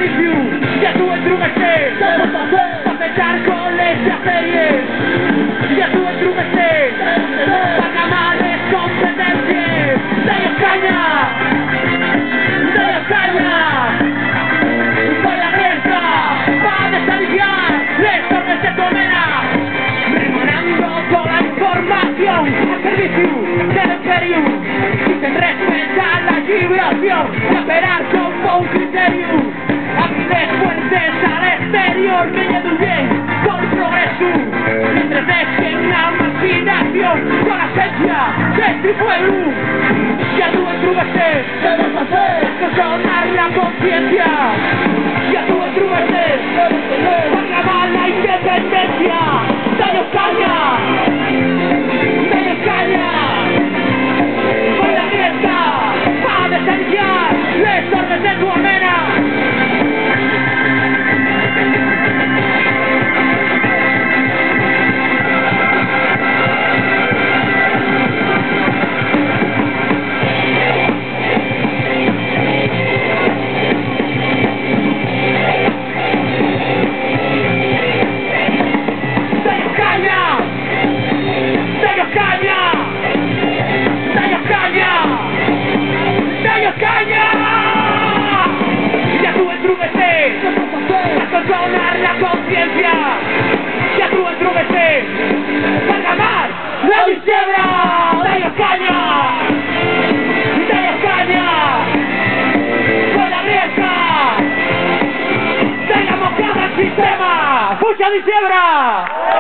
Benifio, ja tu ets drumester, per fer xarcoles i sèries, ja tu ets drumester, per gamar les competències, deies canya, per la resta, va desaliviar les torres de Comena, pregonando toda la información al servicio del imperio, sin respetar la liberación y operar como un criterio. Abriles fuertes al exterior, creyendo bien con progreso, mientras dejen la marginación con la esencia de este pueblo. Ya tú entrubeste, sonar la conciencia. Ya tú entrubeste, para grabar la independencia. Daños caña, con la fiesta, para desafiar les órdenes de tu armena. Controlar la conciencia, ya tú entrúbete, para gamar la disiebra, daños caña, con la grieta, de la moscada al sistema, ¡mucha disiebra!